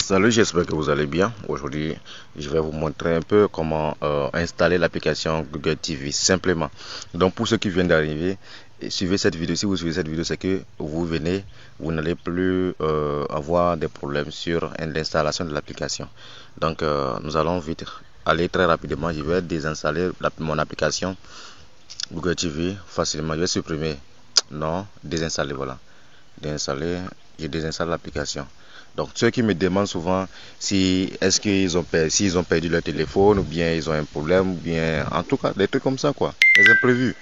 Salut, j'espère que vous allez bien. Aujourd'hui, je vais vous montrer un peu comment installer l'application Google TV simplement. Donc, pour ceux qui viennent d'arriver, suivez cette vidéo. Si vous suivez cette vidéo, c'est que vous n'allez plus avoir des problèmes sur l'installation de l'application. Donc, nous allons vite aller très rapidement. Je vais désinstaller mon application Google TV facilement. Je vais supprimer. Non, désinstaller, voilà. Désinstaller, je désinstalle l'application. Donc ceux qui me demandent souvent si est-ce s'ils ont perdu leur téléphone ou bien ils ont un problème ou bien en tout cas des trucs comme ça quoi, des imprévus.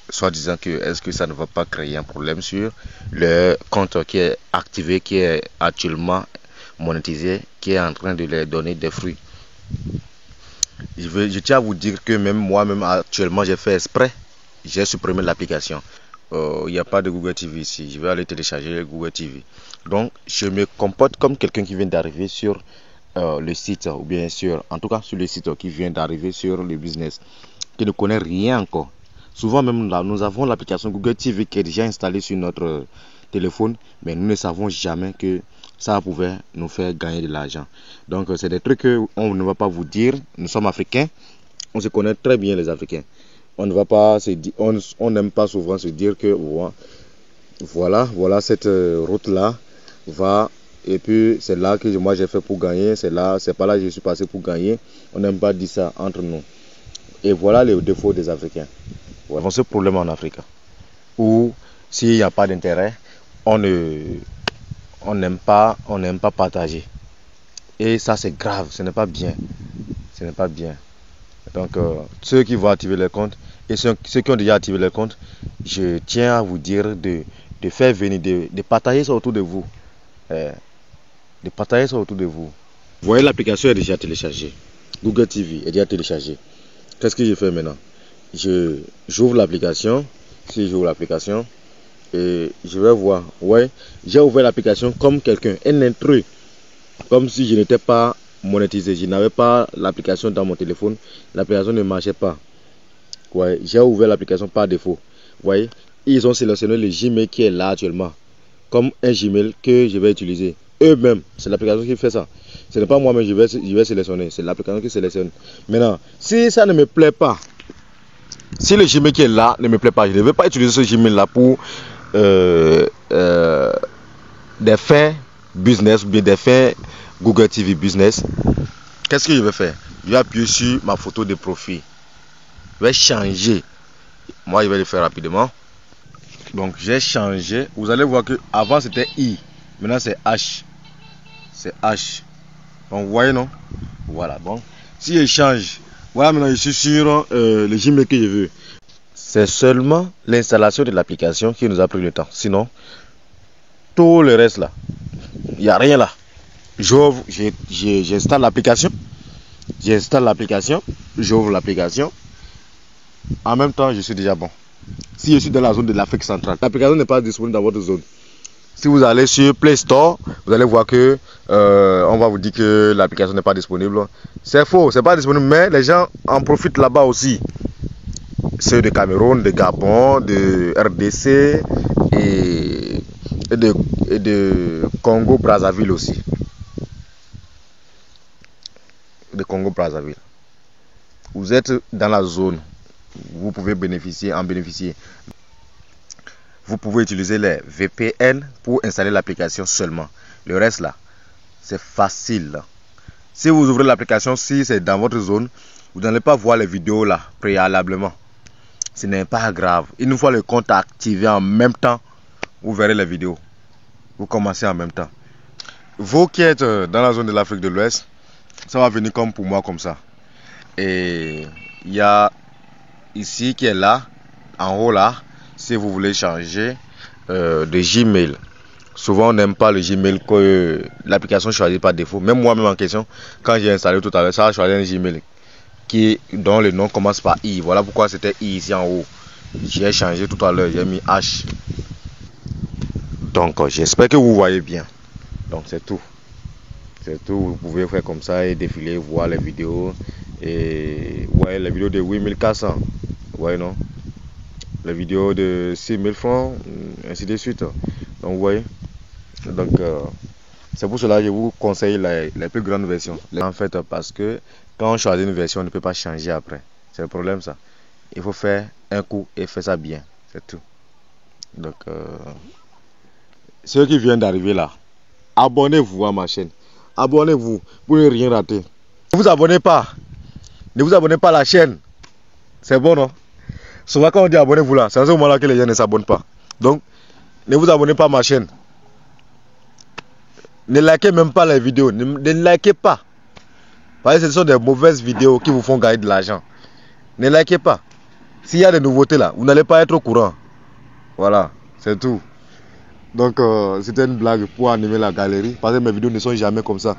Soit disant que est-ce que ça ne va pas créer un problème sur le compte qui est activé, qui est actuellement monétisé, qui est en train de leur donner des fruits. Je tiens à vous dire que même moi-même actuellement j'ai fait exprès, j'ai supprimé l'application. Il n'y a pas de Google TV ici. Je vais aller télécharger Google TV. Donc, je me comporte comme quelqu'un qui vient d'arriver sur le site, ou bien sûr, en tout cas sur le site qui vient d'arriver sur le business, qui ne connaît rien encore. Souvent même là, nous avons l'application Google TV qui est déjà installée sur notre téléphone, mais nous ne savons jamais que ça pouvait nous faire gagner de l'argent. Donc, c'est des trucs qu'on ne va pas vous dire. Nous sommes africains, on se connaît très bien les Africains. On ne va pas se dire, on n'aime pas souvent se dire que voilà cette route là va et puis c'est là que moi j'ai fait pour gagner, c'est pas là que je suis passé pour gagner. On n'aime pas dire ça entre nous. Et voilà les défauts des Africains. Voilà ce problème en Afrique où s'il n'y a pas d'intérêt, on n'aime pas partager. Et ça c'est grave, ce n'est pas bien. Ce n'est pas bien. Donc, ceux qui vont activer les comptes et ceux qui ont déjà activé les comptes, je tiens à vous dire de faire venir, de partager ça autour de vous. De partager ça autour de vous. Vous voyez, l'application est déjà téléchargée. Google TV est déjà téléchargée. Qu'est-ce que je fais maintenant? J'ouvre l'application. Si j'ouvre l'application, et je vais voir. Ouais, j'ai ouvert l'application comme quelqu'un, un intrus. Comme si je n'étais pas monétisé, je n'avais pas l'application dans mon téléphone, l'application ne marchait pas. Ouais, j'ai ouvert l'application par défaut. Vous voyez, ils ont sélectionné le Gmail qui est là actuellement comme un Gmail que je vais utiliser. Eux-mêmes, c'est l'application qui fait ça. Ce n'est pas moi-même je vais sélectionner, c'est l'application qui sélectionne. Maintenant, si ça ne me plaît pas, si le Gmail qui est là ne me plaît pas, je ne vais pas utiliser ce Gmail là pour des fins business ou bien des fins Google TV Business. Qu'est-ce que je vais faire? Je vais appuyer sur ma photo de profil. Je vais changer. Moi, je vais le faire rapidement. Donc, j'ai changé. Vous allez voir que avant c'était I. Maintenant, c'est H. C'est H. Donc, vous voyez, non? Voilà. Donc, si je change, voilà, maintenant, je suis sur le Gmail que je veux. C'est seulement l'installation de l'application qui nous a pris le temps. Sinon, tout le reste là, il n'y a rien là. J'installe l'application. J'ouvre l'application. En même temps, je suis déjà bon. Si je suis dans la zone de l'Afrique centrale, l'application n'est pas disponible dans votre zone. Si vous allez sur Play Store, vous allez voir que on va vous dire que l'application n'est pas disponible. C'est faux, c'est pas disponible, mais les gens en profitent là-bas aussi. Ceux de Cameroun, de Gabon, de RDC et de Congo Brazzaville aussi. De Congo Brazzaville. Vous êtes dans la zone, vous pouvez en bénéficier. Vous pouvez utiliser les VPN pour installer l'application seulement. Le reste là, c'est facile. Si vous ouvrez l'application, si c'est dans votre zone, vous n'allez pas voir les vidéos là préalablement. Ce n'est pas grave. Une fois le compte activé en même temps, vous verrez les vidéos. Vous commencez en même temps. Vous qui êtes dans la zone de l'Afrique de l'Ouest, ça va venir comme pour moi comme ça. Et il y a ici qui est là, en haut là, si vous voulez changer de Gmail. Souvent on n'aime pas le Gmail que l'application choisit par défaut. Même moi-même en question, quand j'ai installé tout à l'heure, ça a choisi un Gmail dont le nom commence par I. Voilà pourquoi c'était I ici en haut. J'ai changé tout à l'heure, j'ai mis H. Donc j'espère que vous voyez bien. Donc c'est tout. C'est tout, vous pouvez faire comme ça et défiler, voir les vidéos. Et ouais, les vidéos de 8400. Ouais, non? Les vidéos de 6000 francs, ainsi de suite. Donc, vous voyez. Donc, C'est pour cela que je vous conseille les plus grandes versions. En fait, parce que quand on choisit une version, on ne peut pas changer après. C'est le problème ça. Il faut faire un coup et faire ça bien. C'est tout. Donc, ceux qui viennent d'arriver là, abonnez-vous à ma chaîne. Abonnez-vous pour ne rien rater. Ne vous abonnez pas. Ne vous abonnez pas à la chaîne. C'est bon, non? Souvent quand on dit abonnez-vous là, c'est à ce moment-là que les gens ne s'abonnent pas. Donc, ne vous abonnez pas à ma chaîne. Ne likez même pas les vidéos. Ne likez pas. Parce que ce sont des mauvaises vidéos qui vous font gagner de l'argent. Ne likez pas. S'il y a des nouveautés là, vous n'allez pas être au courant. Voilà, c'est tout. Donc, c'était une blague pour animer la galerie. Parce que mes vidéos ne sont jamais comme ça.